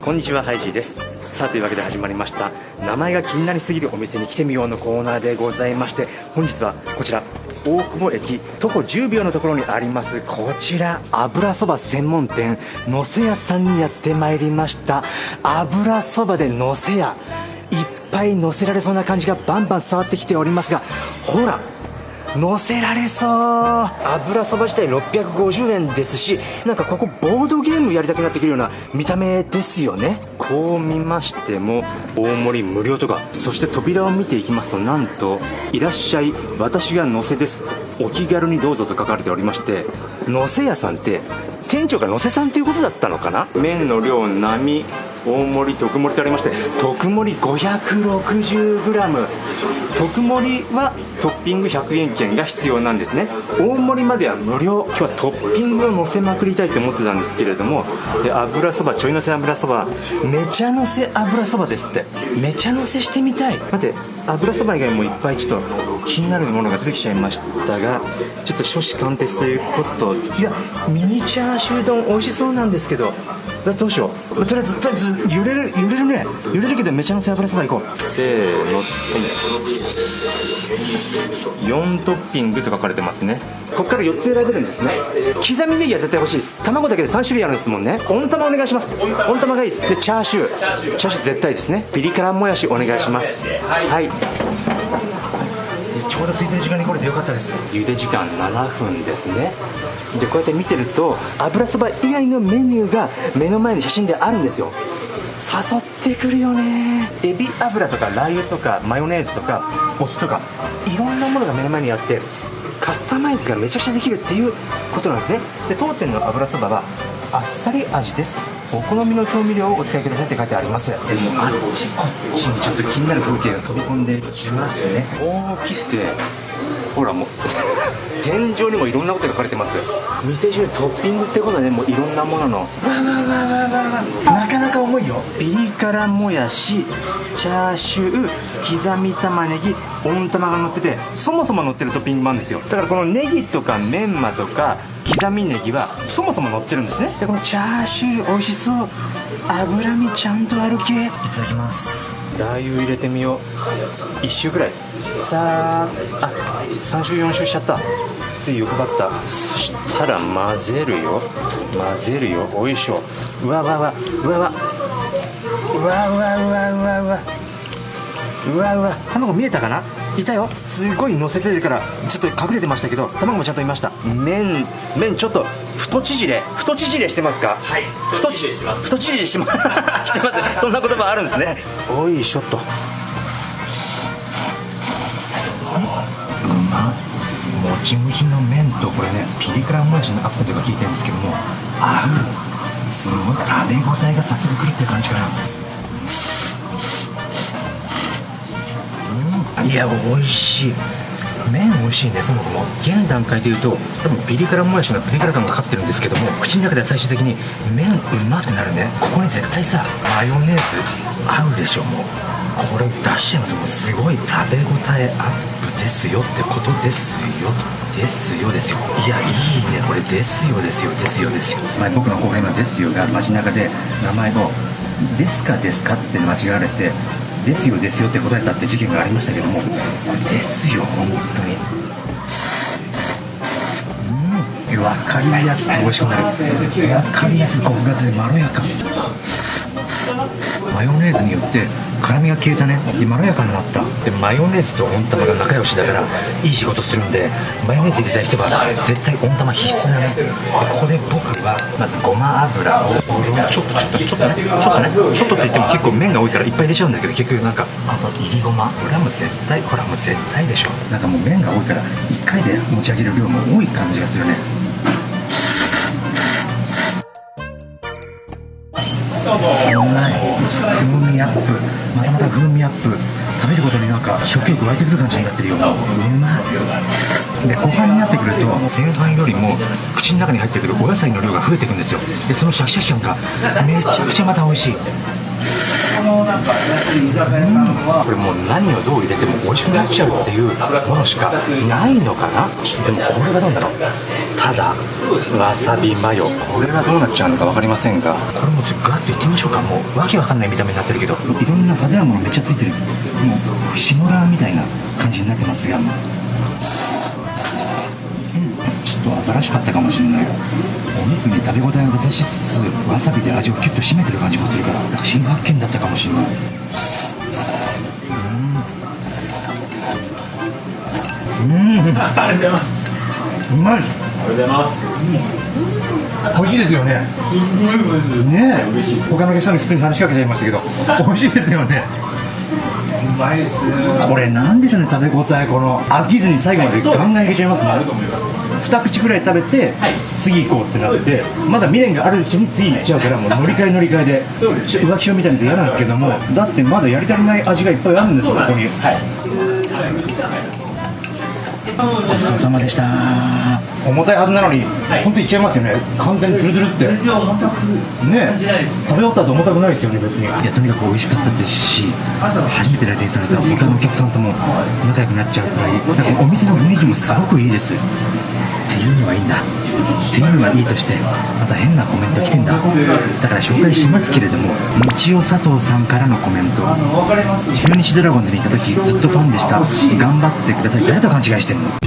こんにちは、ハイジーです。さあ、というわけで始まりました名前が気になりすぎるお店に来てみようのコーナーでございまして、本日はこちら大久保駅徒歩10秒のところにありますこちら油そば専門店のせやさんにやってまいりました。油そばでのせや、いっぱいのせられそうな感じがバンバン伝わってきておりますが、ほら乗せられそう。油そば自体650円ですし、なんかここボードゲームやりたくなってくるような見た目ですよね。こう見ましても大盛り無料とか、そして扉を見ていきますと、なんといらっしゃい、私がのせです、お気軽にどうぞと書かれておりまして、のせ屋さんって店長がのせさんっていうことだったのかな。麺の量並大盛り特盛りとありまして、特盛り 560g、 特盛りはトッピング100円券が必要なんですね。大盛りまでは無料。今日はトッピングを乗せまくりたいと思ってたんですけれども、油そばちょいのせ油そば、めちゃのせ油そばですって。めちゃのせしてみたい。待って、油そば以外もいっぱいちょっと気になるものが出てきちゃいましたが、ちょっと初志貫徹ということ。いや、ミニチャーシュー丼美味しそうなんですけど、どうしよう。とりあえず揺れるね。揺れるけどめちゃのせ油そば行こう。せーの、4トッピングと書かれてますね。ここから4つ選べるんですね。刻みネギは絶対欲しいです。卵だけで3種類あるんですもんね。温玉お願いします。温玉がいいです。でチャーシュー絶対ですね。ピリ辛もやしお願いします。はい、ちょうど空いてる時間に来れてよかったです。茹で時間7分ですね。でこうやって見てると油そば以外のメニューが目の前に写真であるんですよ。誘ってくるよね。エビ油とかラー油とかマヨネーズとかお酢とかいろんなものが目の前にあって、カスタマイズがめちゃくちゃできるっていうことなんですね。で当店の油そばはあっさり味です。お好みの調味料をお使いくださいって書いてあります。でもあっちこっちにちょっと気になる風景が飛び込んできますね。大きくてほらもう天井にもいろんなことが書かれてます。店中トッピングってことはね、もういろんなもののなかなか重いよ。ピリ辛もやし、チャーシュー、刻み玉ねぎ、温玉が乗ってて、そもそも乗ってるトッピングもあるんですよ。だからこのネギとかメンマとか刻みネギはそもそも乗ってるんですね。でこのチャーシュー美味しそう。脂身ちゃんとある系。いただきます。ラー油入れてみよう。1周ぐらい。さあ、3周4周しちゃった。つい欲張った。そしたら混ぜるよ。おいしょ。うわ卵見えたかな。いたよ。すごい乗せてるからちょっと隠れてましたけど、卵もちゃんといました。麺ちょっと太縮れしてますか。はい、太縮れしてます。してますそんな言葉あるんですね。おいしょっと。もちもちの麺とこれね、ピリ辛もやしのアクセントが効いてるんですけども、すごい食べ応えが早速くるって感じかな。いや美味しい。麺美味しいね。そもそも現段階でいうと多分ピリ辛もやしのピリ辛感がかかってるんですけども、口の中では最終的に麺うまってなるね。ここに絶対さマヨネーズ合うでしょ。もうこれ出しちゃいます。もうすごい食べ応えアップですよってことですよ。いやいいねこれ。ですよ、前僕の後輩のですよが街中で名前をですかって間違われて、ですよって答えたって事件がありましたけども、これですよ本当に。分かりやすく美味しくなる。分かりやすくコクが出てまろやか。マヨネーズによって辛みが消えたね。でまろやかになった。でマヨネーズと温玉が仲良しだからいい仕事するんで、マヨネーズ入れたい人は絶対温玉必須だね。でここで僕はまずごま油をちょっとって言っても結構麺が多いからいっぱい入れちゃうんだけど、結局なんかあといりごま、これはもう絶対でしょ。なんかもう麺が多いから1回で持ち上げる量も多い感じがするね。うまい。風味アップ、また風味アップ。食べることになんか食欲湧いてくる感じになってるよ。うまい。で後半になってくると前半よりも口の中に入ってくるお野菜の量が増えていくんですよ。でそのシャキシャキ感がめちゃくちゃまた美味しい。これもう何をどう入れても美味しくなっちゃうっていうものしかないのかな。でもこれはどうだろう。ただわさびマヨ、これはどうなっちゃうのか分かりませんが、これもガッといってみましょうか。もうわけわかんない見た目になってるけど、いろんな派手なものめっちゃついてる。もうシモラーみたいな感じになってますが、ちょっと新しかったかもしれない。お肉に食べ応えを出しつつわさびで味をキュッと締めてる感じもするから、なんか新発見だったかもしれない。ありがとうございます。うまい。ありがとうございます。美味しいですよね。すごい美味しいです。ねえ、嬉しいです。他のゲストに普通に話しかけちゃいましたけど、美味しいですよね。うまいです。これなんでしょうね、食べ応え、この飽きずに最後までガンガンいけちゃいますね。あると思います。2口ぐらい食べて、はい次行こうってなって、まだ未練があるうちに次行っちゃうから、もう乗り換えで、そうですね浮気症みたいなので嫌なんですけども、だってまだやり足りない味がいっぱいあるんですよ、ここに。はい。ごちそうさまでした。重たいはずなのに、本当にいっちゃいますよね。完全にズルズルって全然重たくね感じないです。食べ終わった後重たくないですよね、別に。いや、とにかく美味しかったですし、初めて来店された他のお客さんとも仲良くなっちゃうくらい、なんかお店の雰囲気もすごくいいです。っていうのはいいんだっていうのはいいとして、また変なコメント来てんだ。だから紹介しますけれども、道尾佐藤さんからのコメント。わかります。中日ドラゴンズにいた時ずっとファンでした。頑張ってください。誰と勘違いしてんの。